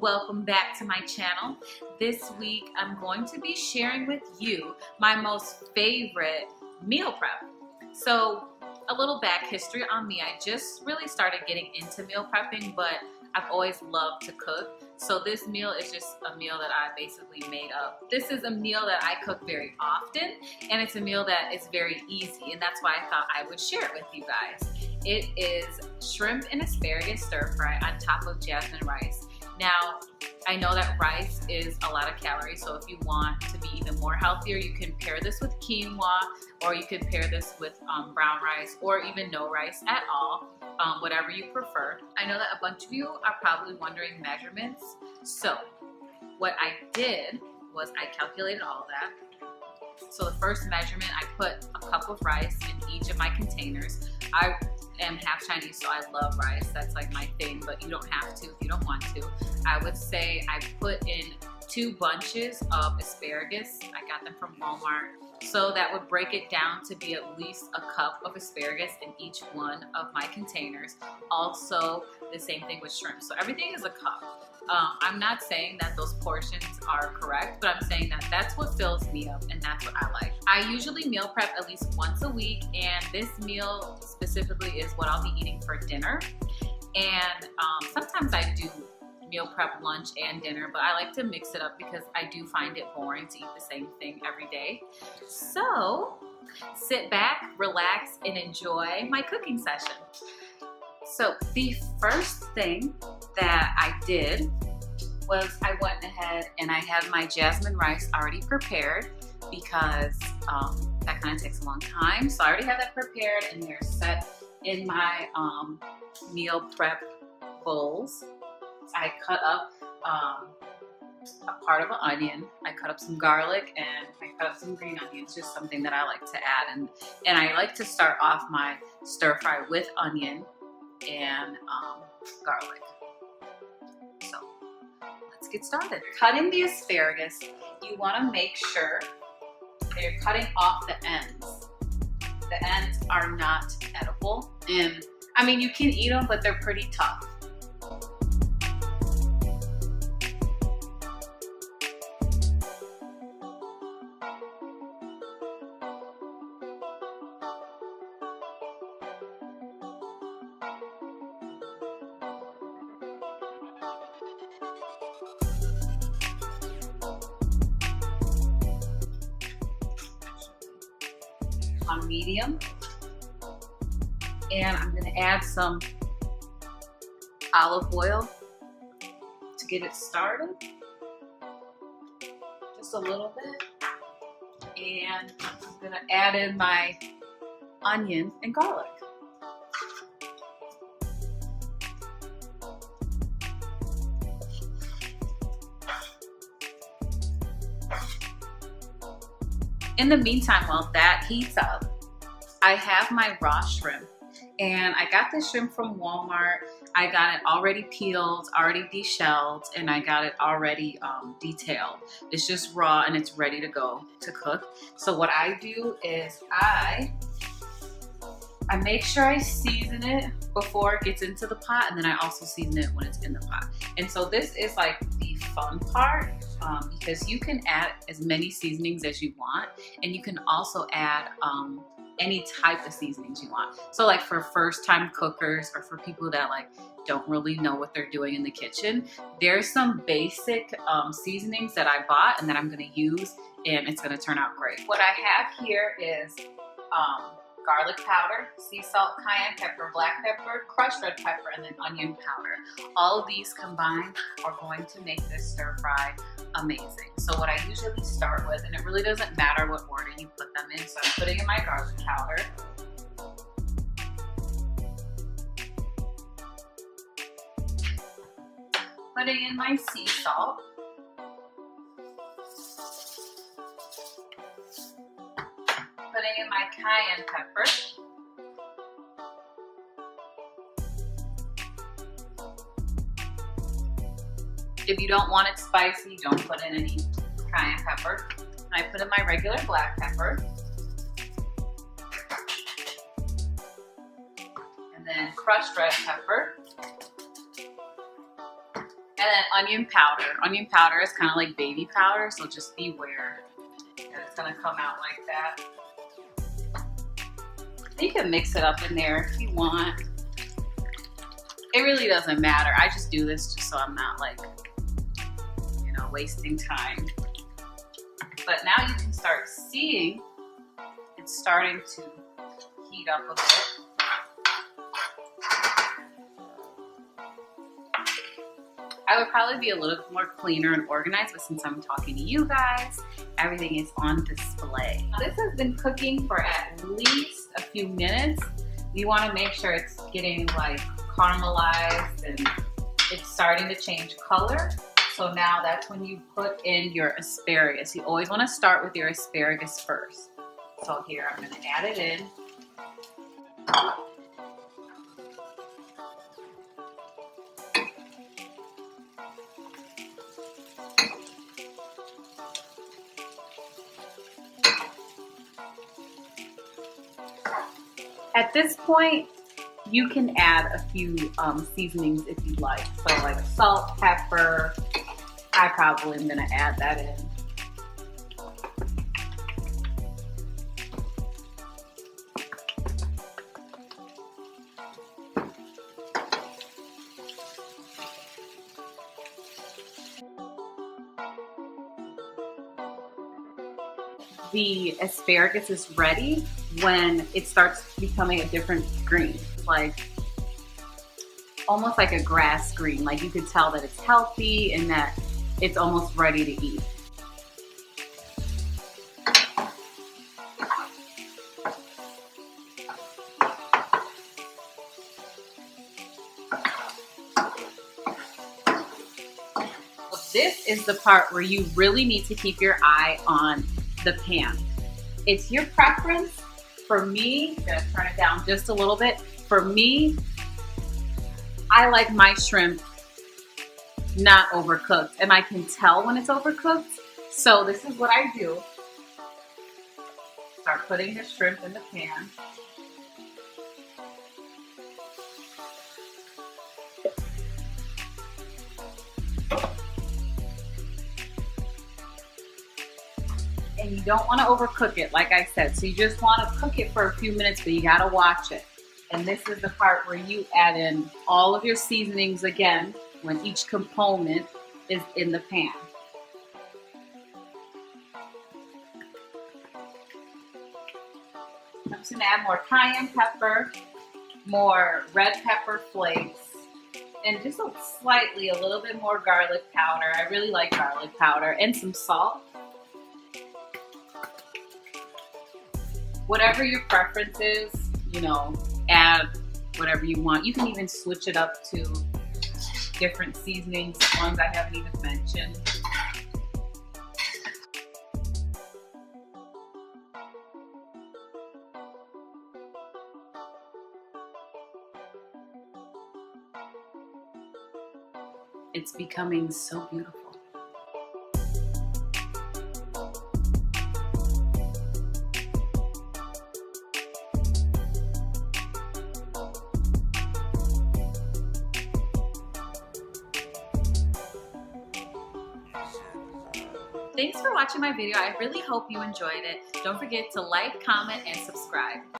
welcome back to my channel. This week I'm going to be sharing with you my most favorite meal prep. So a little back history on me. I just really started getting into meal prepping, but I've always loved to cook. So this meal is just a meal that I basically made up. This is a meal that I cook very often, and it's a meal that is very easy, and that's why I thought I would share it with you guys. It is shrimp and asparagus stir fry on top of jasmine rice. Now, I know that rice is a lot of calories, so if you want to be even more healthier, you can pair this with quinoa, or you could pair this with brown rice, or even no rice at all, whatever you prefer. I know that a bunch of you are probably wondering measurements, so what I did was I calculated all that. So the first measurement, I put a cup of rice in each of my containers. I am half Chinese, so I love rice. That's like my thing, but you don't have to if you don't want to. I would say I put in 2 bunches of asparagus. I got them from Walmart. So that would break it down to be at least a cup of asparagus in each one of my containers. Also, the same thing with shrimp. So everything is a cup. I'm not saying that those portions are correct, but I'm saying that that's what fills me up and that's what I like. I usually meal prep at least once a week, and this meal specifically is what I'll be eating for dinner. And sometimes I do meal prep lunch and dinner, but I like to mix it up because I do find it boring to eat the same thing every day. So sit back, relax, and enjoy my cooking session. So the first thing that I did was I went ahead and I had my jasmine rice already prepared because that kind of takes a long time. So I already have that prepared and they're set in my meal prep bowls. I cut up a part of an onion, I cut up some garlic, and I cut up some green onions, just something that I like to add. And I like to start off my stir fry with onion and garlic. So let's get started. Cutting the asparagus, you want to make sure that you're cutting off the ends. The ends are not edible, and I mean, you can eat them, but they're pretty tough. On medium, and I'm going to add some olive oil to get it started, just a little bit, and I'm going to add in my onion and garlic. In the meantime, while that heats up, I have my raw shrimp, and I got this shrimp from Walmart. I got it already peeled, already deshelled, and I got it already detailed. It's just raw and it's ready to go to cook. So what I do is I make sure I season it before it gets into the pot, and then I also season it when it's in the pot. And so this is like the fun part, because you can add as many seasonings as you want, and you can also add any type of seasonings you want. So like for first time cookers, or for people that like don't really know what they're doing in the kitchen, there's some basic seasonings that I bought and that I'm gonna use, and it's gonna turn out great. What I have here is garlic powder, sea salt, cayenne pepper, black pepper, crushed red pepper, and then onion powder. All of these combined are going to make this stir fry amazing. So what I usually start with, and it really doesn't matter what order you put them in, so I'm putting in my garlic powder. Putting in my sea salt. Putting in my cayenne pepper. If you don't want it spicy, don't put in any cayenne pepper. I put in my regular black pepper. And then crushed red pepper. then onion powder. Onion powder is kind of like baby powder, so just beware that it's gonna come out like that. You can mix it up in there if you want. It really doesn't matter. I just do this just so I'm not like, you know, wasting time. But now you can start seeing it's starting to heat up a bit. I would probably be a little more cleaner and organized, but since I'm talking to you guys, everything is on display. This has been cooking for at least a few minutes. You want to make sure it's getting like caramelized and it's starting to change color. So now that's when you put in your asparagus. You always want to start with your asparagus first. So here, I'm going to add it in. At this point, you can add a few seasonings if you like. So like salt, pepper. I probably am gonna add that in. The asparagus is ready when it starts becoming a different green, like almost like a grass green. Like you could tell that it's healthy and that it's almost ready to eat. This is the part where you really need to keep your eye on the pan. It's your preference. For me, I'm gonna turn it down just a little bit. For me, I like my shrimp not overcooked, and I can tell when it's overcooked. So this is what I do. Start putting the shrimp in the pan. And you don't want to overcook it, like I said. So you just want to cook it for a few minutes, but you got to watch it. And this is the part where you add in all of your seasonings again when each component is in the pan. I'm just going to add more cayenne pepper, more red pepper flakes, and just a little bit more garlic powder. I really like garlic powder, and some salt. Whatever your preference is, you know, add whatever you want. You can even switch it up to different seasonings, ones I haven't even mentioned. It's becoming so beautiful. Thanks for watching my video. I really hope you enjoyed it. Don't forget to like, comment, and subscribe.